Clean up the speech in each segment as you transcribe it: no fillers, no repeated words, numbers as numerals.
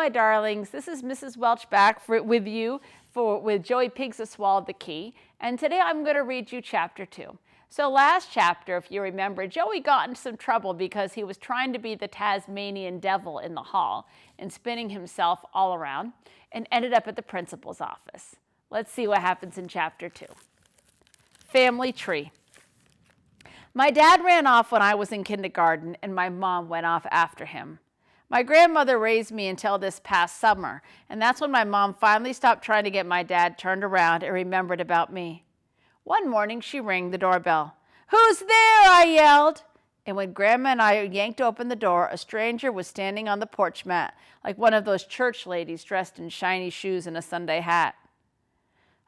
my darlings. This is Mrs. Welch back with you with Joey Pigza Swallowed the Key. And today I'm going to read you chapter 2. So last chapter, if you remember, Joey got into some trouble because he was trying to be the Tasmanian devil in the hall and spinning himself all around and ended up at the principal's office. Let's see what happens in chapter 2. Family tree. My dad ran off when I was in kindergarten and my mom went off after him. My grandmother raised me until this past summer, and that's when my mom finally stopped trying to get my dad turned around and remembered about me. One morning, she rang the doorbell. "Who's there?" I yelled. And when Grandma and I yanked open the door, a stranger was standing on the porch mat, like one of those church ladies dressed in shiny shoes and a Sunday hat.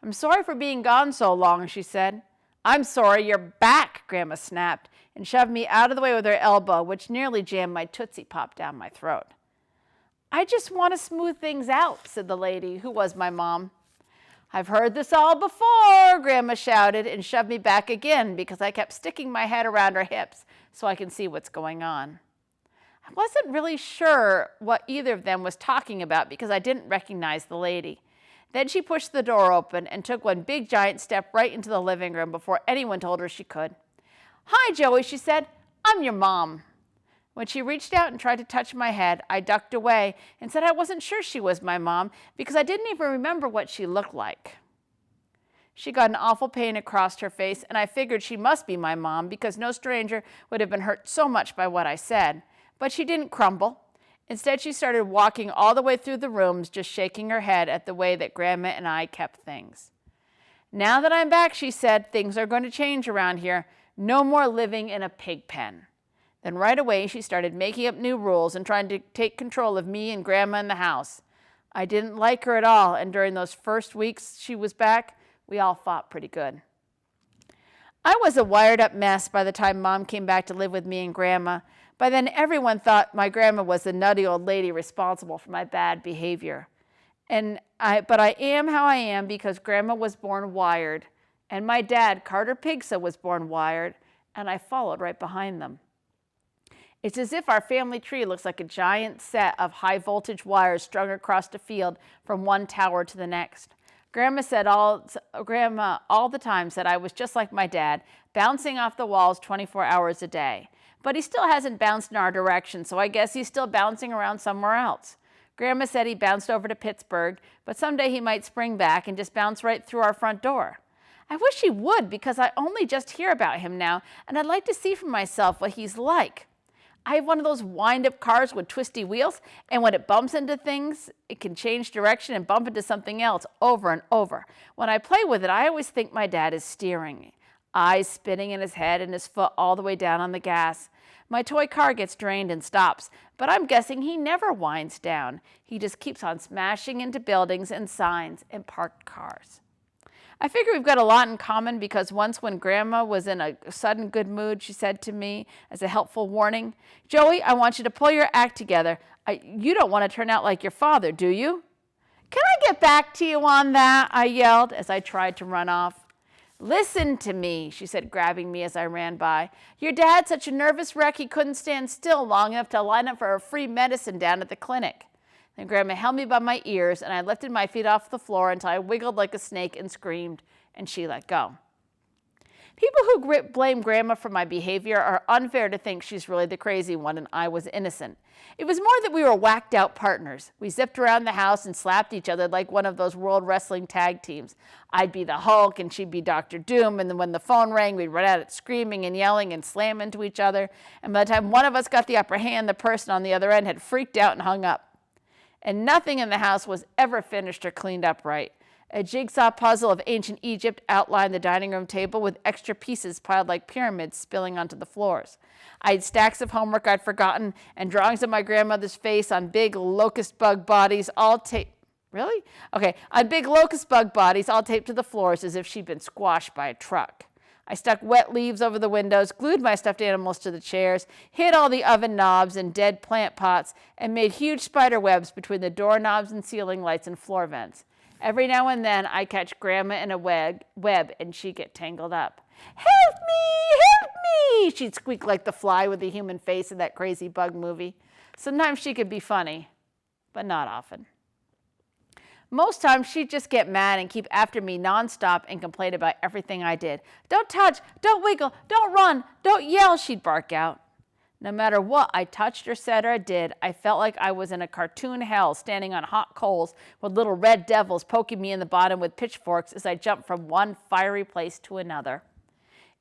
"I'm sorry for being gone so long," she said. "I'm sorry you're back," Grandma snapped, and shoved me out of the way with her elbow, which nearly jammed my Tootsie Pop down my throat. "I just want to smooth things out," said the lady, who was my mom. "I've heard this all before," Grandma shouted, and shoved me back again because I kept sticking my head around her hips so I can see what's going on. I wasn't really sure what either of them was talking about because I didn't recognize the lady. Then she pushed the door open and took one big giant step right into the living room before anyone told her she could. "Hi, Joey," she said. "I'm your mom." When she reached out and tried to touch my head, I ducked away and said I wasn't sure she was my mom because I didn't even remember what she looked like. She got an awful pain across her face, and I figured she must be my mom because no stranger would have been hurt so much by what I said. But she didn't crumble. Instead, she started walking all the way through the rooms, just shaking her head at the way that Grandma and I kept things. "Now that I'm back," she said, "things are going to change around here. No more living in a pig pen." Then right away, she started making up new rules and trying to take control of me and Grandma in the house. I didn't like her at all, and during those first weeks she was back, we all fought pretty good. I was a wired-up mess by the time Mom came back to live with me and Grandma. By then, everyone thought my grandma was the nutty old lady responsible for my bad behavior. But I am how I am because Grandma was born wired, and my dad, Carter Pigza, was born wired, and I followed right behind them. It's as if our family tree looks like a giant set of high-voltage wires strung across the field from one tower to the next. Grandma all the time said I was just like my dad, bouncing off the walls 24 hours a day. But he still hasn't bounced in our direction, so I guess he's still bouncing around somewhere else. Grandma said he bounced over to Pittsburgh, but someday he might spring back and just bounce right through our front door. I wish he would, because I only just hear about him now, and I'd like to see for myself what he's like. I have one of those wind-up cars with twisty wheels, and when it bumps into things, it can change direction and bump into something else over and over. When I play with it, I always think my dad is steering. Eyes spinning in his head and his foot all the way down on the gas. My toy car gets drained and stops, but I'm guessing he never winds down. He just keeps on smashing into buildings and signs and parked cars. I figure we've got a lot in common because once when Grandma was in a sudden good mood, she said to me as a helpful warning, "Joey, I want you to pull your act together. You don't want to turn out like your father, do you?" "Can I get back to you on that?" I yelled as I tried to run off. "Listen to me," she said, grabbing me as I ran by. "Your dad's such a nervous wreck he couldn't stand still long enough to line up for a free medicine down at the clinic." Then Grandma held me by my ears, and I lifted my feet off the floor until I wiggled like a snake and screamed, and she let go. People who blame Grandma for my behavior are unfair to think she's really the crazy one and I was innocent. It was more that we were whacked out partners. We zipped around the house and slapped each other like one of those World Wrestling tag teams. I'd be the Hulk and she'd be Dr. Doom, and then when the phone rang, we'd run at it screaming and yelling and slam into each other. And by the time one of us got the upper hand, the person on the other end had freaked out and hung up. And nothing in the house was ever finished or cleaned up right. A jigsaw puzzle of ancient Egypt outlined the dining room table with extra pieces piled like pyramids spilling onto the floors. I had stacks of homework I'd forgotten and drawings of my grandmother's face on big locust bug bodies all taped. Really? Okay, on big locust bug bodies all taped to the floors as if she'd been squashed by a truck. I stuck wet leaves over the windows, glued my stuffed animals to the chairs, hid all the oven knobs and dead plant pots, and made huge spider webs between the doorknobs and ceiling lights and floor vents. Every now and then, I'd catch Grandma in a web and she'd get tangled up. "Help me! Help me!" she'd squeak like the fly with the human face in that crazy bug movie. Sometimes she could be funny, but not often. Most times she'd just get mad and keep after me nonstop and complain about everything I did. Don't touch, don't wiggle, don't run, don't yell, she'd bark out. No matter what I touched or said or did, I felt like I was in a cartoon hell standing on hot coals with little red devils poking me in the bottom with pitchforks as I jumped from one fiery place to another.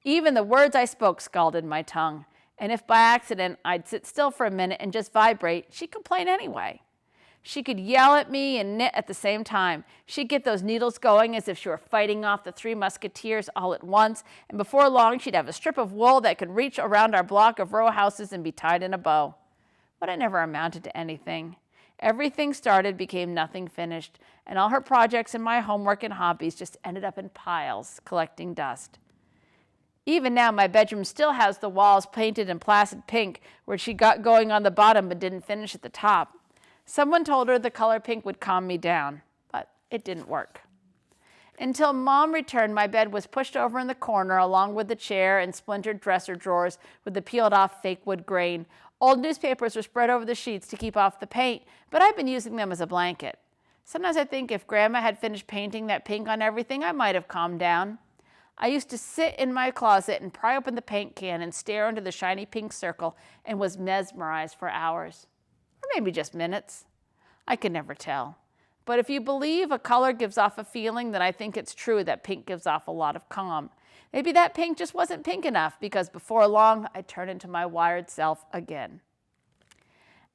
Even the words I spoke scalded my tongue, and if by accident I'd sit still for a minute and just vibrate, she'd complain anyway. She could yell at me and knit at the same time. She'd get those needles going as if she were fighting off the Three Musketeers all at once, and before long she'd have a strip of wool that could reach around our block of row houses and be tied in a bow. But it never amounted to anything. Everything started became nothing finished, and all her projects and my homework and hobbies just ended up in piles, collecting dust. Even now, my bedroom still has the walls painted in placid pink, where she got going on the bottom but didn't finish at the top. Someone told her the color pink would calm me down, but it didn't work. Until Mom returned, my bed was pushed over in the corner along with the chair and splintered dresser drawers with the peeled off fake wood grain. Old newspapers were spread over the sheets to keep off the paint, but I've been using them as a blanket. Sometimes I think if Grandma had finished painting that pink on everything, I might have calmed down. I used to sit in my closet and pry open the paint can and stare into the shiny pink circle and was mesmerized for hours. Or maybe just minutes. I could never tell. But if you believe a color gives off a feeling, then I think it's true that pink gives off a lot of calm. Maybe that pink just wasn't pink enough because before long, I turned into my wired self again.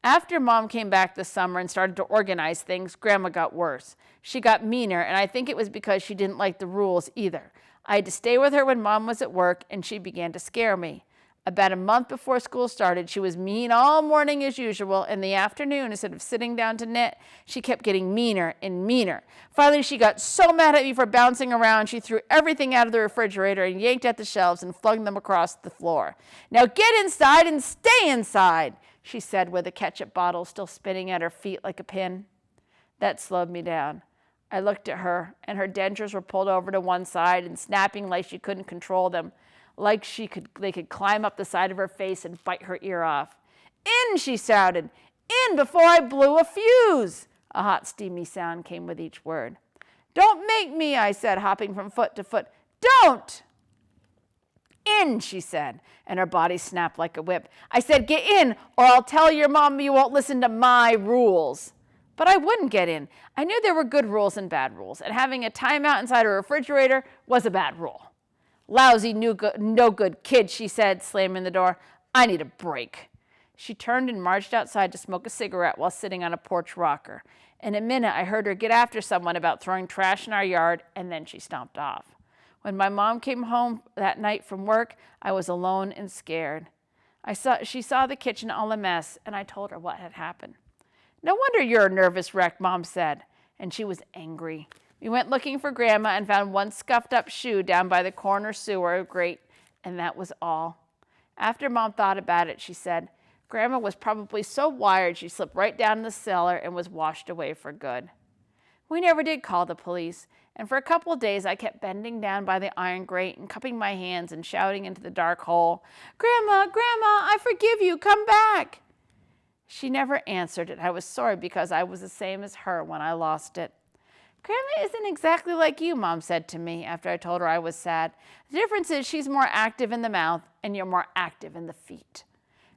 After Mom came back this summer and started to organize things, Grandma got worse. She got meaner, and I think it was because she didn't like the rules either. I had to stay with her when Mom was at work, and she began to scare me. About a month before school started, she was mean all morning as usual. In the afternoon, instead of sitting down to knit, she kept getting meaner and meaner. Finally, she got so mad at me for bouncing around, she threw everything out of the refrigerator and yanked at the shelves and flung them across the floor. "Now get inside and stay inside," she said with a ketchup bottle still spinning at her feet like a pin. That slowed me down. I looked at her, and her dentures were pulled over to one side and snapping like she couldn't control them. Like they could climb up the side of her face and bite her ear off. "In," she shouted. "In before I blew a fuse." A hot, steamy sound came with each word. "Don't make me," I said, hopping from foot to foot. "Don't!" "In," she said, and her body snapped like a whip. "I said get in, or I'll tell your mom you won't listen to my rules." But I wouldn't get in. I knew there were good rules and bad rules, and having a timeout inside a refrigerator was a bad rule. "Lousy, no good kid," she said, slamming the door. "I need a break." She turned and marched outside to smoke a cigarette while sitting on a porch rocker. In a minute, I heard her get after someone about throwing trash in our yard, and then she stomped off. When my mom came home that night from work, I was alone and scared. She saw the kitchen all a mess, and I told her what had happened. "No wonder you're a nervous wreck," Mom said, and she was angry. We went looking for Grandma and found one scuffed up shoe down by the corner sewer grate, and that was all. After Mom thought about it, she said, "Grandma was probably so wired she slipped right down in the cellar and was washed away for good." We never did call the police, and for a couple of days I kept bending down by the iron grate and cupping my hands and shouting into the dark hole, "Grandma, Grandma, I forgive you, come back." She never answered, and I was sorry because I was the same as her when I lost it. "Grandma isn't exactly like you," Mom said to me after I told her I was sad. "The difference is she's more active in the mouth and you're more active in the feet."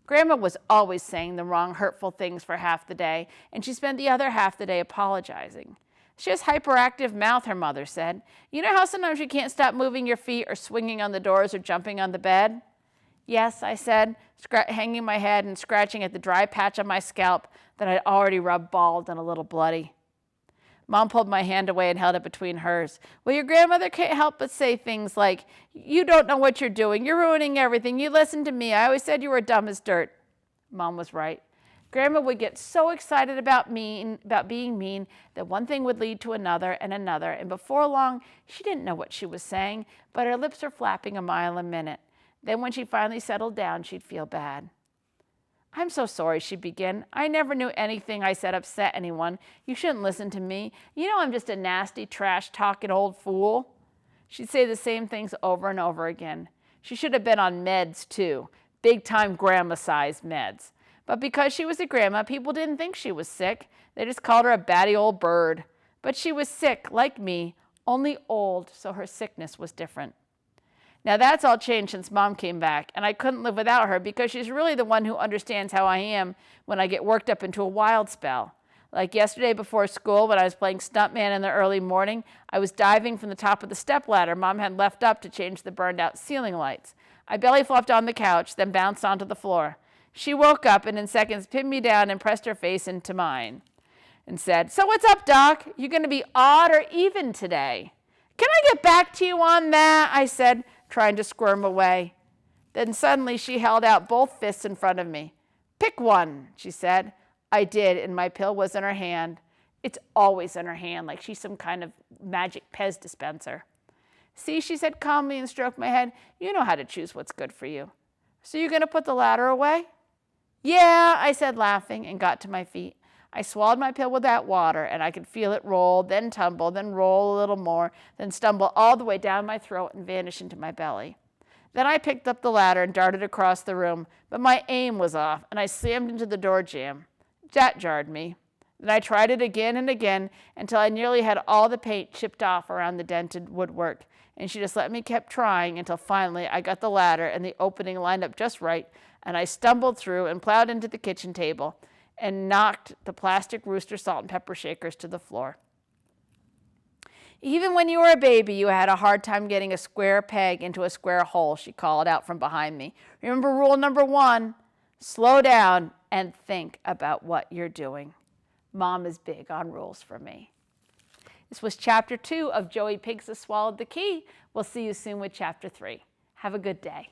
Grandma was always saying the wrong, hurtful things for half the day, and she spent the other half the day apologizing. "She has hyperactive mouth," her mother said. "You know how sometimes you can't stop moving your feet or swinging on the doors or jumping on the bed?" "Yes," I said, hanging my head and scratching at the dry patch on my scalp that I'd already rubbed bald and a little bloody. Mom pulled my hand away and held it between hers. "Well, your grandmother can't help but say things like, 'You don't know what you're doing. You're ruining everything. You listen to me. I always said you were dumb as dirt.'" Mom was right. Grandma would get so excited about being mean that one thing would lead to another, and before long, she didn't know what she was saying, but her lips were flapping a mile a minute. Then when she finally settled down, she'd feel bad. "I'm so sorry," she'd begin. "I never knew anything I said upset anyone. You shouldn't listen to me. You know I'm just a nasty, trash-talking old fool." She'd say the same things over and over again. She should have been on meds, too. Big-time grandma-sized meds. But because she was a grandma, people didn't think she was sick. They just called her a batty old bird. But she was sick, like me, only old, so her sickness was different. Now that's all changed since Mom came back, and I couldn't live without her because she's really the one who understands how I am when I get worked up into a wild spell. Like yesterday before school when I was playing stuntman in the early morning, I was diving from the top of the stepladder Mom had left up to change the burned out ceiling lights. I belly flopped on the couch, then bounced onto the floor. She woke up and in seconds pinned me down and pressed her face into mine and said, "So what's up, Doc? You going to be odd or even today?" "Can I get back to you on that?" I said, trying to squirm away. Then suddenly she held out both fists in front of me. "Pick one," she said. I did, and my pill was in her hand. It's always in her hand, like she's some kind of magic Pez dispenser. "See," she said calmly and stroked my head, "you know how to choose what's good for you. So you going to put the ladder away?" "Yeah," I said laughing and got to my feet. I swallowed my pill with that water, and I could feel it roll, then tumble, then roll a little more, then stumble all the way down my throat and vanish into my belly. Then I picked up the ladder and darted across the room, but my aim was off, and I slammed into the door jamb. That jarred me. Then I tried it again and again until I nearly had all the paint chipped off around the dented woodwork, and she just let me keep trying until finally I got the ladder and the opening lined up just right, and I stumbled through and plowed into the kitchen table and knocked the plastic Rooster salt and pepper shakers to the floor. "Even when you were a baby, you had a hard time getting a square peg into a square hole," she called out from behind me. "Remember rule number 1, slow down and think about what you're doing." Mom is big on rules for me. This was chapter 2 of Joey Pigza Swallowed the Key. We'll see you soon with chapter 3. Have a good day.